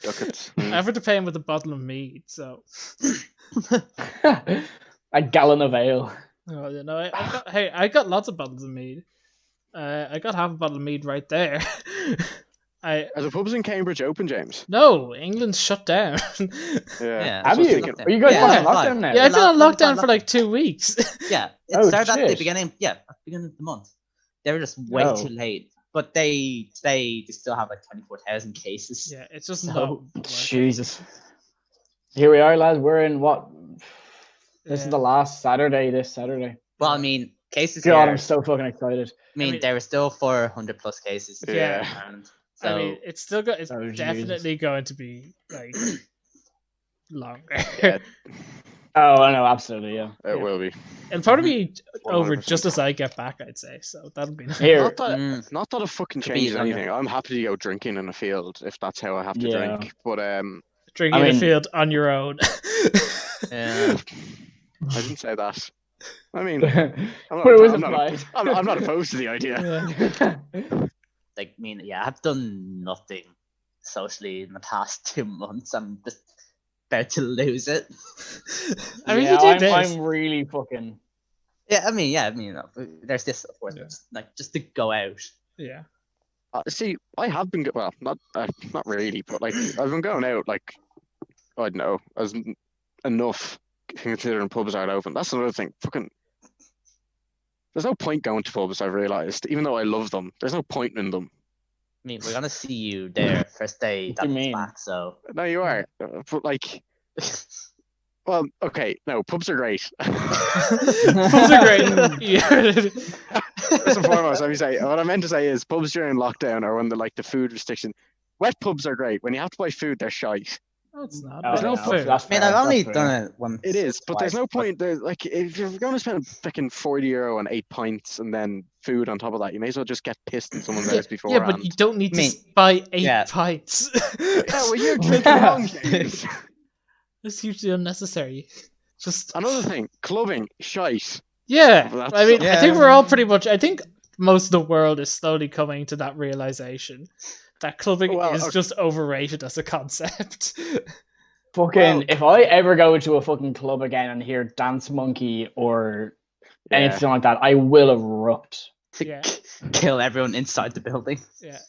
Ducats. I offered to pay him with a bottle of mead. So, A gallon of ale. oh, you know, I got lots of bottles of mead. I got half a bottle of mead right there. Are the pubs in Cambridge open, James? No, England's shut down. Yeah. Have that's you? what I was Are you guys Yeah, on lockdown now? Yeah, I've been on Lock- lockdown lockdown. for like 2 weeks. Yeah, it Oh, started at the shit. beginning. Yeah, at the beginning of the month. They were just way Oh. too late. But they still have like 24,000 cases. Yeah, it's just So, not. working. Jesus. Here we are, lads. We're in what? This Yeah. is the last Saturday. This Saturday. Well, I mean, cases God, here. I'm so fucking excited. I mean, mean- there were still 400 plus cases. Yeah. And so, I mean, it's still it's Oh, Jesus. definitely going to be like longer. Yeah. Oh, I know, absolutely, yeah. It will be. It'll probably be over 100%. just as I get back, I'd say. So that'll be nice. Here, Not that it fucking Could be changes longer. anything. I'm happy to go drinking in a field if that's how I have to Yeah. drink. But Drinking I in a mean- field on your own. Yeah. I didn't say that. I mean, but I'm it was not, implied. I'm not opposed to the idea. Yeah. Like, I mean, yeah, I've done nothing socially in the past 2 months. I'm just about to lose it. I mean, Yeah, you do I'm, this. I'm really fucking. Yeah, I mean, there's this, of course, Yeah. just to go out. Yeah. See, I have been not really, but like I've been going out like I don't know as enough considering pubs aren't open. That's another thing. Fucking, there's no point going to pubs. I've realized, even though I love them, there's no point in them. I mean, we're gonna see you there first day What do you that's mean? back, so. No, you are, but like, well, okay, no, pubs are great. Pubs are great. Yeah. First and foremost, let me say what I meant to say is pubs during lockdown or when the food restriction. Wet pubs are great. When you have to buy food, they're shite. No, it's not. Oh, There's no yeah, food. that's I mean, fair, I've that's only fair. done it once. It is, but there's twice, no point. There's like if you're going to spend fucking €40 on 8 pints and then food on top of that, you may as well just get pissed in someone's house Yeah, beforehand. but you don't need I mean, to buy 8 yeah. pints. Yeah, well, you're drinking wrong, James. It's hugely unnecessary. Just Another thing, clubbing, shite. yeah. Well, I mean, I think Yeah. we're all pretty much. I think most of the world is slowly coming to that realization that clubbing Well, is okay. just overrated as a concept. Fucking, Well- if I ever go to a fucking club again and hear Dance Monkey or Yeah. anything like that, I will erupt. To Yeah. kill everyone inside the building. Yeah.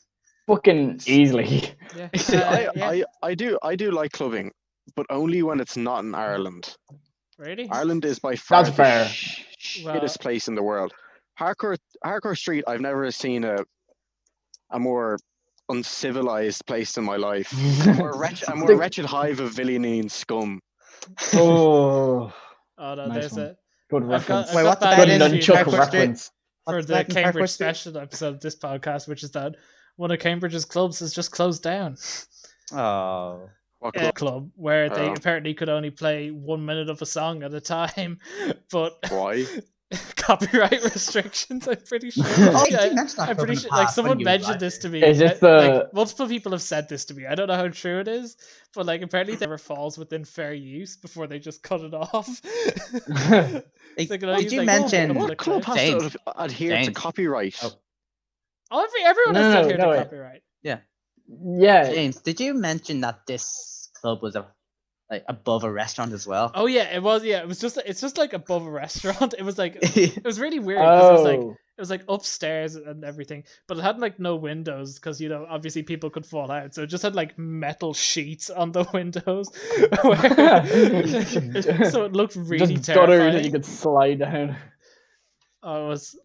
Fucking easily. Yeah. See, Yeah. I do like clubbing, but only when it's not in Ireland. Really? Ireland is by far That's the fair. shittest Well- place in the world. Hardcore Street. I've never seen a more uncivilized place in my life. A more wretched hive of villainy and scum. Oh, Oh no, Nice there's one. a good I've reference. got, Wait, I've what's got about bad Good in news for you nunchuck Hardcore for, Street? reference. for What's the that in Cambridge Hardcore Street? special episode of this podcast, which is that one of Cambridge's clubs has just closed down. Oh. What A club? club where they Oh. apparently could only play 1 minute of a song at a time, but Why? copyright restrictions. I'm pretty sure. Oh, Yeah, you mentioned that I'm club pretty in the sure. Like past when someone you were mentioned this to me. Is this Like the- multiple people have said this to me. I don't know how true it is, but like apparently it never falls within fair use before they just cut it off. Like, They can did only use, you like, mention- couple What of club clips. has James. to adhere to James. copyright? Oh. Everyone has to No, adhere no, to wait. copyright. Yeah. James, did you mention that this club was above a restaurant as well? Oh yeah, it was. Yeah, it's just like above a restaurant. It was like it was really weird because Oh. it was like upstairs and everything, but it had like no windows because obviously people could fall out, so it just had like metal sheets on the windows, so it looked really just gutter terrifying. that you could slide down. Oh, it was.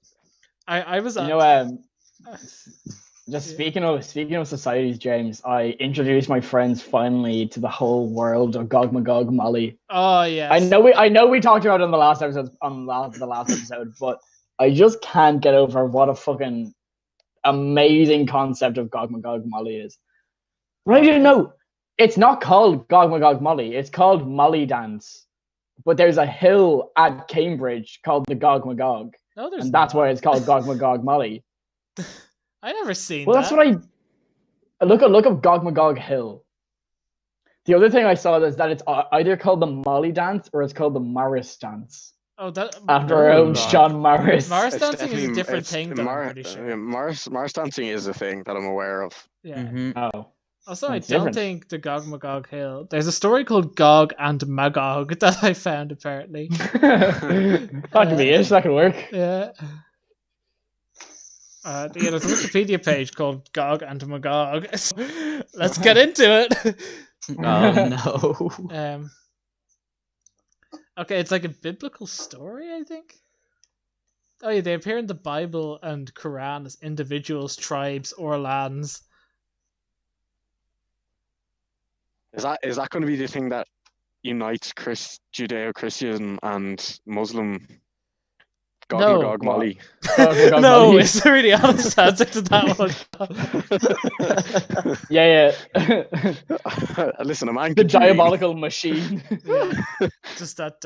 I was. You know, just Yeah. speaking of societies, James, I introduced my friends finally to the whole world of Gog Magog Molly. Oh yes. I know we talked about it on the last episode, the last episode, but I just can't get over what a fucking amazing concept of Gog Magog Molly is. Right? You know, it's not called Gog Magog Molly. It's called Molly Dance. But there's a hill at Cambridge called the Gog Magog, No, there's and that's not. why it's called Gog Magog Molly. I never seen Well, that. that's what I look up Gog Magog Hill. The other thing I saw is that it's either called the Molly Dance or it's called the Morris Dance Oh, that after our Oh, own God. Sean Morris. Morris It's dancing is a definitely- different it's- thing, though. I'm pretty sure. Morris dancing is a thing that I'm aware of. Yeah. Mhm. Oh, Also, I That's don't different. think the Gog Magog Hill. There's a story called Gog and Magog that I found apparently. that could be it. That could work. Yeah. Yeah, there's a Wikipedia page called Gog and Magog. So, let's get into it. Oh no. Okay, it's like a biblical story, I think. Oh yeah, they appear in the Bible and Quran as individuals, tribes, or lands. Is that going to be the thing that unites Judeo-Christian and Muslim Gog No. Magog Molly. Gog No, Molly. it's a really honest answer to that one. Yeah. Listen, I'm The angry. diabolical machine. Yeah. Just that,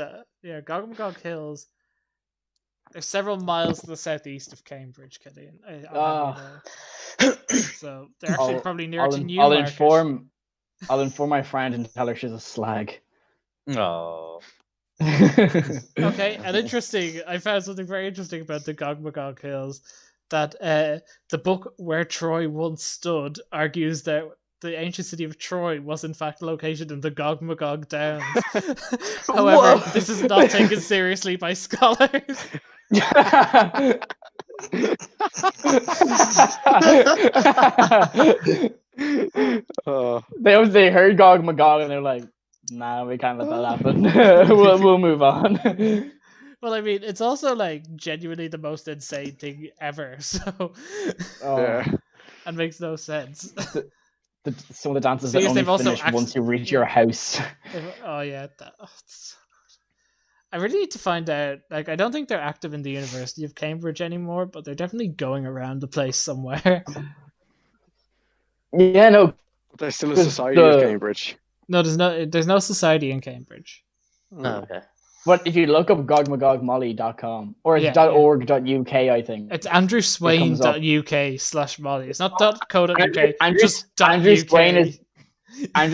Gog Magog Hills. They're several miles to the southeast of Cambridge, Killian. I'll have you know. So they're actually probably nearer to Newmarket. I'll inform my friend and tell her she's a slag. Oh. Okay, and interesting. I found something very interesting about the Gog Magog Hills. That the book Where Troy Once Stood argues that the ancient city of Troy was in fact located in the Gog Magog Downs. However, Whoa. this is not taken seriously by scholars. They heard Gog Magog and they're like, nah, we can't let that happen. we'll move on. Well, I mean, it's also like genuinely the most insane thing ever. So, Yeah. and makes no sense. Some of the dances See, that only they've also finish once you reach your house. Oh yeah, I really need to find out. Like, I don't think they're active in the University of Cambridge anymore, but they're definitely going around the place somewhere. Yeah, no. There's still a Society of Cambridge. No, there's no society in Cambridge. Oh, okay. But if you look up gogmagogmolly.com or it's Yeah, .org.uk, I think. It's andrewswain.uk/Molly. It's not .co.uk. Andrew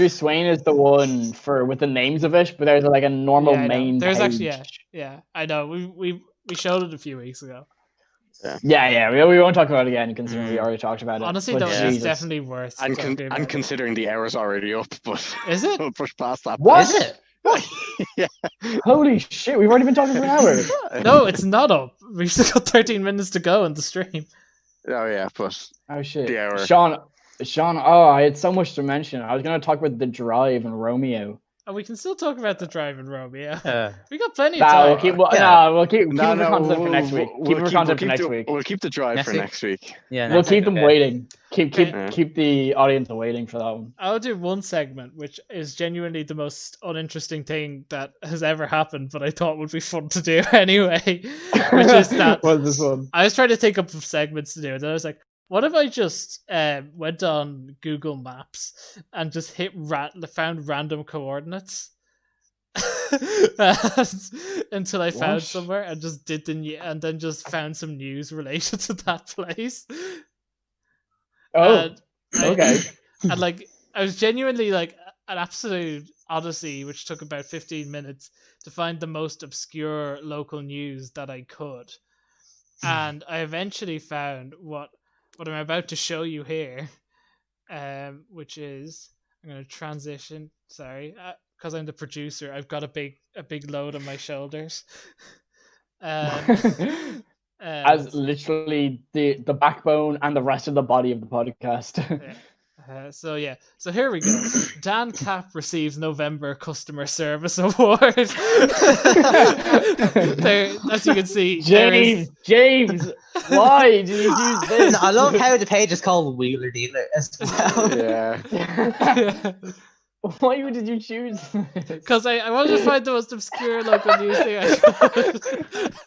Swain is the one with the names of it, but there's like a normal main There's page. actually I know. We showed it a few weeks ago. Yeah. We won't talk about it again considering we already talked about it. Honestly, though, it's definitely worth. And considering the hour's already up, but is it? we'll push past that. What? Is it? Yeah. Holy shit! We've already been talking for an hour. No, it's not up. We've still got 13 minutes to go in the stream. Oh yeah, but Oh shit! the hour. Sean. Oh, I had so much to mention. I was going to talk about the Drive and Romeo. Oh, we can still talk about the Drive and Romeo. We got plenty of Nah, time. we'll keep it for content for next week. Keep it for content for next week. We'll keep the Drive for next week. Yeah, We'll keep them waiting. Keep Okay. the audience waiting for that one. I'll do one segment, which is genuinely the most uninteresting thing that has ever happened, but I thought would be fun to do anyway. Which is that What's this one? I was trying to think up of segments to do, and then I was like, what if I just went on Google Maps and just found random coordinates until I found somewhere and just did and then just found some news related to that place. Oh, okay. And like, I was genuinely like an absolute odyssey, which took about 15 minutes to find the most obscure local news that I could. And I eventually found what I'm about to show you here, which is, I'm going to transition. Sorry, because I'm the producer, I've got a big load on my shoulders. As literally the backbone and the rest of the body of the podcast. So here we go. Dan Cap receives November Customer Service Award. There, as you can see, James, why did you choose this? I love how the page is called Wheeler Dealer as well. Yeah. Why did you choose? Because I wanted to find the most obscure local news thing I could.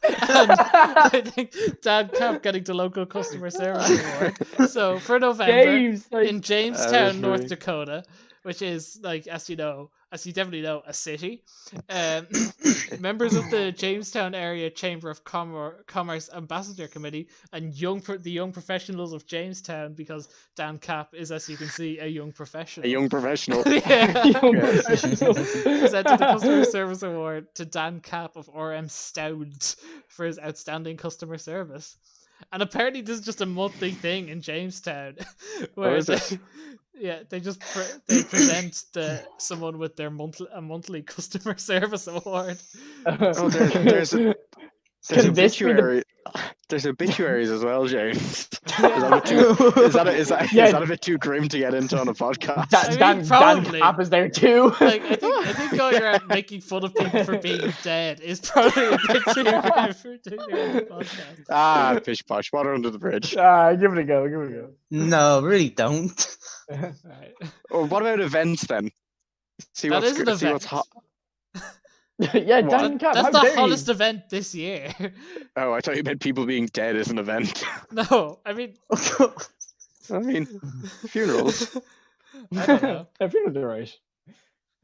And I think Dan Cap getting the local customer service award. So for November, in Jamestown, North Dakota, which is, like, as you definitely know, a city. Members of the Jamestown Area Chamber of Commerce Ambassador Committee and the young professionals of Jamestown, because Dan Cap is, as you can see, a young professional. A young professional. Yeah. Professional. Presented the Customer Service Award to Dan Cap of RM Stoud for his outstanding customer service. And apparently this is just a monthly thing in Jamestown, where they present someone with their monthly customer service award. Oh, there's obituary. There's obituaries as well, James. Is that a bit too grim to get into on a podcast? Dan Cap is there too. Like, I think going around making fun of people for being dead is probably a bit too grim for doing it on the podcast. Pish posh, water under the bridge. Give it a go. No, really don't. Right. Or what about events then? See That what's is an good. See event. what's hot. Yeah, What? Dan Cap. That's how the dare hottest you? event this year. Oh, I thought you meant people being dead as an event. No, I mean, I mean, funerals. I don't know. I feel they're right.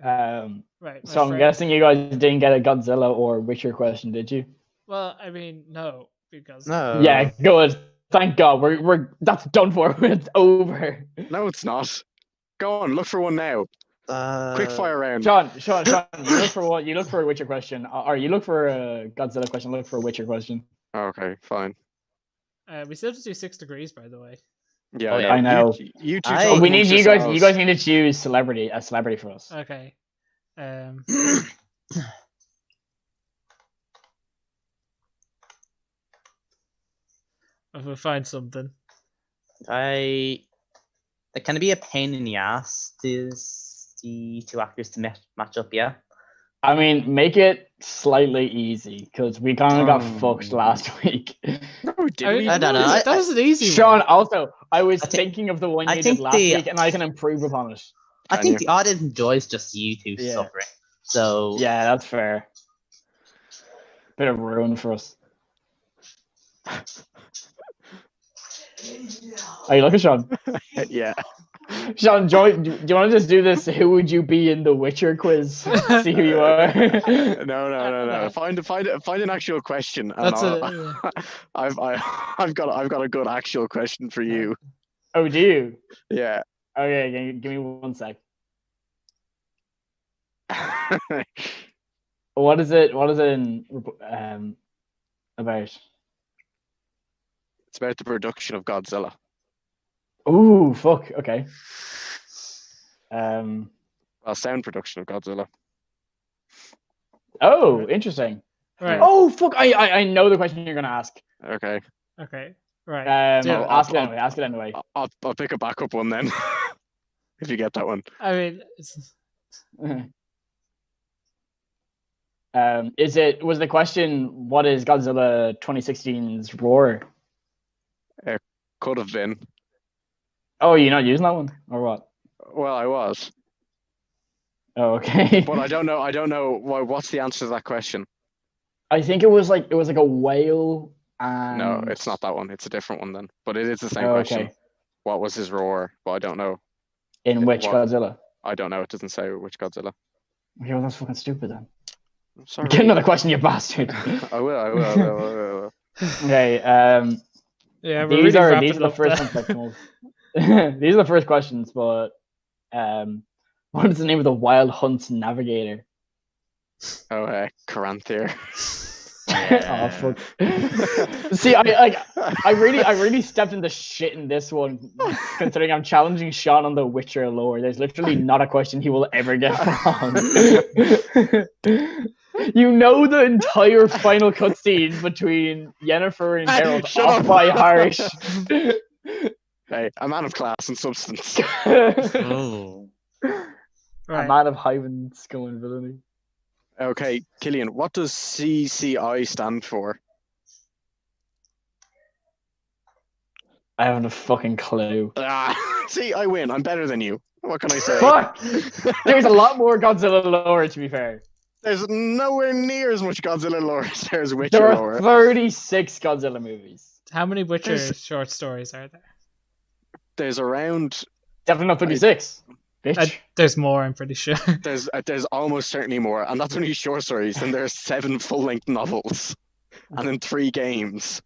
Right. My So I'm friend. guessing you guys didn't get a Godzilla or Witcher question, did you? Well, I mean, no, because No. Yeah, good. Thank God. We're that's done for. It's over. No, it's not. Go on, look for one now. Quick fire round. Sean, you look for what? You look for a Witcher question, or you look for a Godzilla question. Look for a Witcher question. Okay, fine. we still have to do 6 degrees, by the way. Yeah, Oh, yeah. I know. You two I- talk We need amongst you guys. You yourselves. guys need to choose a celebrity for us. Okay. If we find something. It can be a pain in the ass. The two actors to match up. Yeah. I mean, make it slightly easy because we kind of got fucked last week. No, I, didn't mean, we? I don't know. That was an easy Sean, one. also, I was I think- thinking of the one I you did think last the- week, and I can improve upon it. I Can think you? the audience enjoys just you two Yeah. suffering. So Yeah, that's fair. Bit of ruin for us. Are you looking, Sean? Yeah. Sean, do you want to just do this? Who would you be in the Witcher quiz? See who you are. No. Find an actual question. And That's I've got a good actual question for you. Oh, do you? Yeah. Okay, give me 1 sec. What is it? What is it in about? It's about the production of Godzilla. Ooh, fuck. Okay. Well, sound production of Godzilla. Oh, interesting. Right. Oh, fuck. I know the question you're gonna ask. Okay. Okay. Right. Do it. Ask it anyway. I'll pick a backup one then. If you get that one. I mean, Was the question what is Godzilla 2016's roar? Could have been. Oh, you're not using that one or what? Well, I was. Oh, okay. But I don't know what's the answer to that question. I think it was like a whale and No, it's not that one. It's a different one then. But it is the same Oh, question. okay. What was his roar? But I don't know. In which What? Godzilla? I don't know. It doesn't say which Godzilla. Okay, well, that's fucking stupid then. I'm sorry. Get another question, you bastard. I will. Okay, yeah, we're these really are wrapping the up first there. ones that come up. These are the first questions, but what is the name of the Wild Hunts Navigator? Oh, Caranthir. Oh fuck! See, I really stepped into shit in this one, considering I'm challenging Sean on the Witcher lore. There's literally not a question he will ever get wrong. You know the entire final cutscene between Yennefer and Geralt Shut off up. by harsh. Hey, a man of class and substance. Oh. A Right. man of Hyven skill and villainy. Okay, Killian, what does CCI stand for? I haven't a fucking clue. See, I win. I'm better than you. What can I say? Fuck! There's a lot more Godzilla lore, to be fair. There's nowhere near as much Godzilla lore as there's Witcher There are lore. 36 Godzilla movies. How many Witcher There's- short stories are there? There's around. Definitely not 36. Bitch. There's more, I'm pretty sure. There's almost certainly more, and that's only short stories. And there's 7 full-length novels, and then 3 games.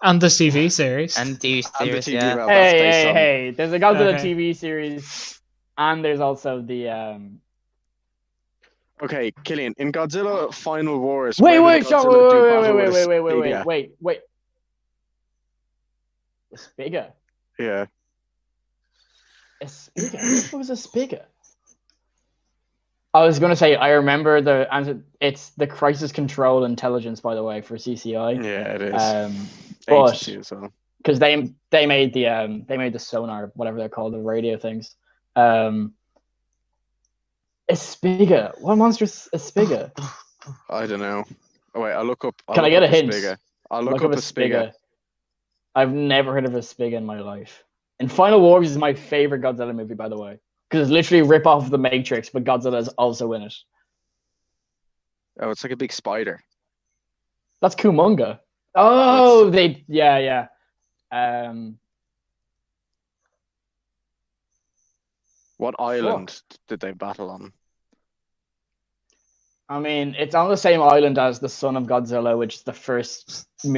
And the TV series. And the And the series, TV, yeah. well, that's based Hey, on. hey. There's a Godzilla Okay. TV series, and there's also the Okay, Killian, in Godzilla Final Wars. Wait, where did wait, Sean, Godzilla do battle with a wait. A Spiga. Yeah. A Spiga? What was a Spiga? I was gonna say I remember the answer. It's the Crisis Control Intelligence, by the way, for CCI. Yeah, it is. But Agency as well. because they made the sonar, whatever they're called, the radio things. Espiga. What monster is Espiga? I don't know. Oh wait, I'll look up. Can I get a hint? Spiga. I'll look up a Spiga. I've never heard of a Spiga in my life. And Final Wars is my favorite Godzilla movie, by the way, because it's literally a rip off of The Matrix, but Godzilla is also in it. Oh, it's like a big spider. That's Kumonga. Oh, yeah. What island did they battle on? I mean, it's on the same island as the son of Godzilla, which is the first